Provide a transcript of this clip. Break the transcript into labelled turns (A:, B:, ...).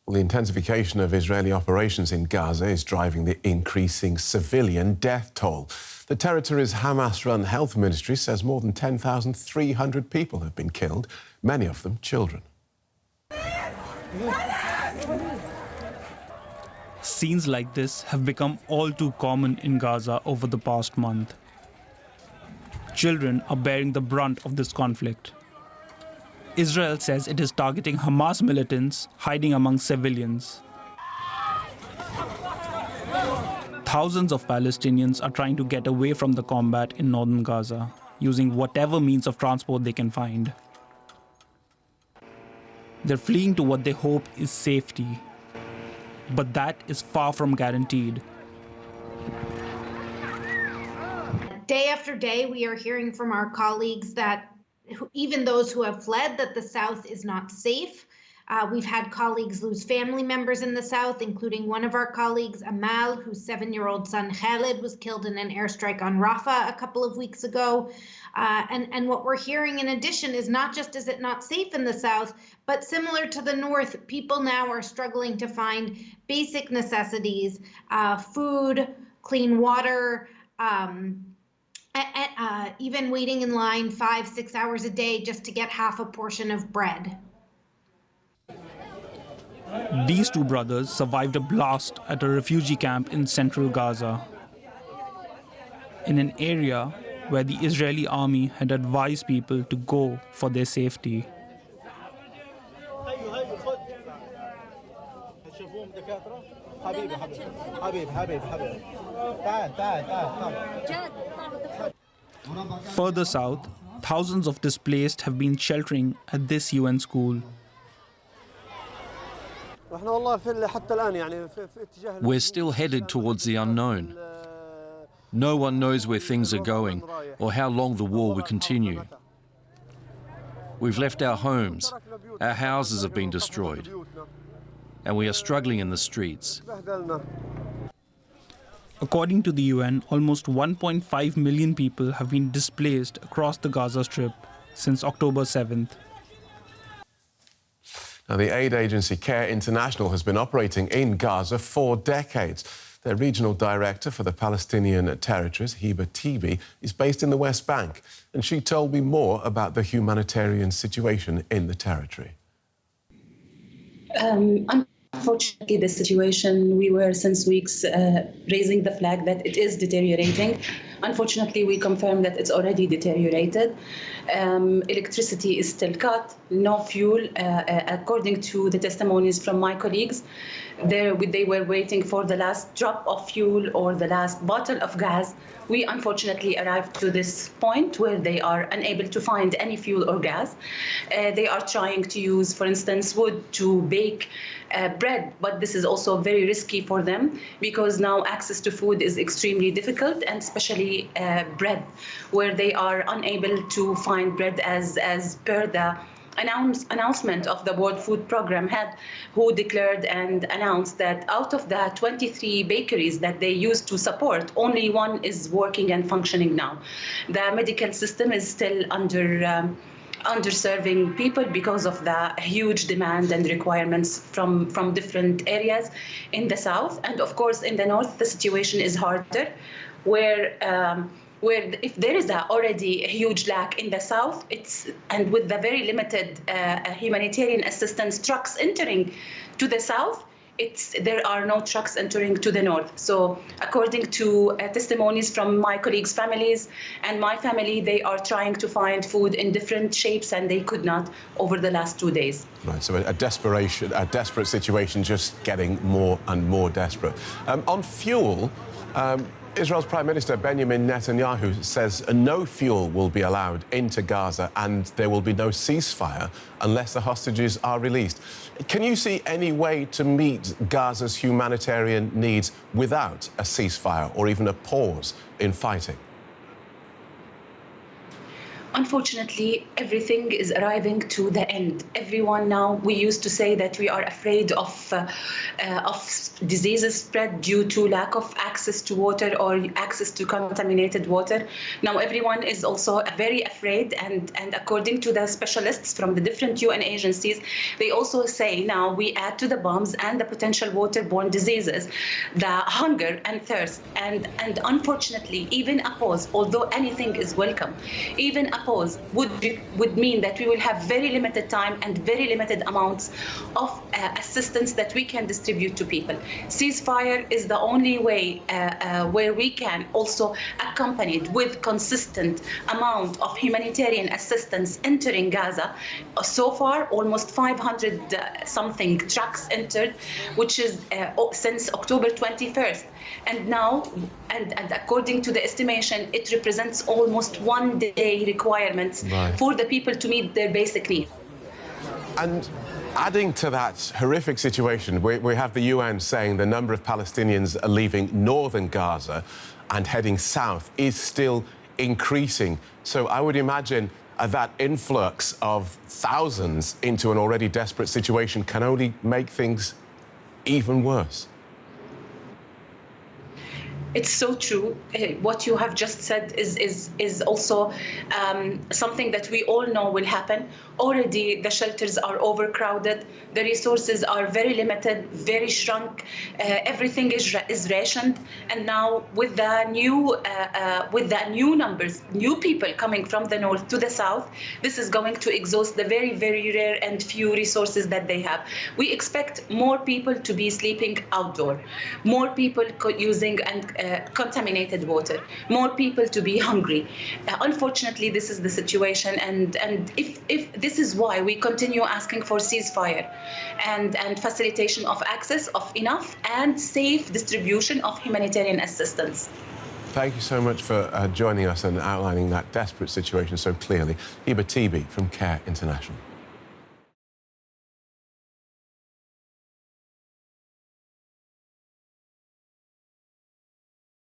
A: Well, the intensification of Israeli operations in Gaza is driving the increasing civilian death toll. The territory's Hamas-run health ministry says more than 10,300 people have been killed, many of them children.
B: Scenes like this have become all too common in Gaza over the past month. Children are bearing the brunt of this conflict. Israel says it is targeting Hamas militants hiding among civilians. Thousands of Palestinians are trying to get away from the combat in northern Gaza, using whatever means of transport they can find. They're fleeing to what they hope is safety. But that is far from guaranteed.
C: Day after day, we are hearing from our colleagues that even those who have fled, that the South is not safe. We've had colleagues lose family members in the South, including one of our colleagues, Amal, whose 7-year-old son Khalid was killed in an airstrike on Rafah a couple of weeks ago. And what we're hearing in addition is not just is it not safe in the South, but similar to the North, people now are struggling to find basic necessities, food, clean water, even waiting in line 5-6 hours a day just to get half a portion of bread.
B: These two brothers survived a blast at a refugee camp in central Gaza, in an area where the Israeli army had advised people to go for their safety. Further south, thousands of displaced have been sheltering at this UN school.
D: We're still headed towards the unknown. No one knows where things are going or how long the war will continue. We've left our homes, our houses have been destroyed, and we are struggling in the streets.
B: According to the UN, almost 1.5 million people have been displaced across the Gaza Strip since October 7th.
A: Now, the aid agency Care International has been operating in Gaza for decades. Their regional director for the Palestinian territories, Hiba Tibi, is based in the West Bank, and she told me more about the humanitarian situation in the territory.
E: Unfortunately, the situation, we were since weeks raising the flag that it is deteriorating. Unfortunately, we confirm that it's already deteriorated. Electricity is still cut, no fuel. According to the testimonies from my colleagues, they were waiting for the last drop of fuel or the last bottle of gas. We unfortunately arrived to this point where they are unable to find any fuel or gas. They are trying to use, for instance, wood to bake bread, but this is also very risky for them because now access to food is extremely difficult, and especially bread, where they are unable to find bread as per the announcement of the World Food Program head, who declared and announced that out of the 23 bakeries that they used to support, only one is working and functioning now. The medical system is still underserving people because of the huge demand and requirements from different areas in the south. And of course, in the north, the situation is harder, where if there is already a huge lack in the south, and with the very limited humanitarian assistance trucks entering to the south, there are no trucks entering to the north. So according to testimonies from my colleagues' families and my family, they are trying to find food in different shapes, and they could not over the last 2 days.
A: Right, so a desperate situation, just getting more and more desperate. On fuel, Israel's Prime Minister Benjamin Netanyahu says no fuel will be allowed into Gaza and there will be no ceasefire unless the hostages are released. Can you see any way to meet Gaza's humanitarian needs without a ceasefire or even a pause in fighting?
E: Unfortunately, everything is arriving to the end. Everyone now, we used to say that we are afraid of diseases spread due to lack of access to water or access to contaminated water. Now everyone is also very afraid, and according to the specialists from the different UN agencies, they also say now we add to the bombs and the potential waterborne diseases, the hunger and thirst, and unfortunately, even a pause, although anything is welcome, even a pause would mean that we will have very limited time and very limited amounts of assistance that we can distribute to people. Ceasefire is the only way where we can also accompany it with consistent amount of humanitarian assistance entering Gaza. So far, almost 500 something trucks entered, which is since October 21st. And now, and according to the estimation, it represents almost 1 day requirements for the people to meet their basic needs.
A: And adding to that horrific situation, we have the UN saying the number of Palestinians leaving northern Gaza and heading south is still increasing. So I would imagine that influx of thousands into an already desperate situation can only make things even worse.
E: It's so true. What you have just said is also something that we all know will happen. Already the shelters are overcrowded. The resources are very limited, very shrunk. Everything is rationed. And now with the new numbers, new people coming from the north to the south, this is going to exhaust the very, very rare and few resources that they have. We expect more people to be sleeping outdoor, more people using contaminated water, more people to be hungry. Unfortunately, this is the situation, and if this is why we continue asking for ceasefire and facilitation of access of enough and safe distribution of humanitarian assistance.
A: Thank you so much for joining us and outlining that desperate situation so clearly. Hiba Tibi from CARE International.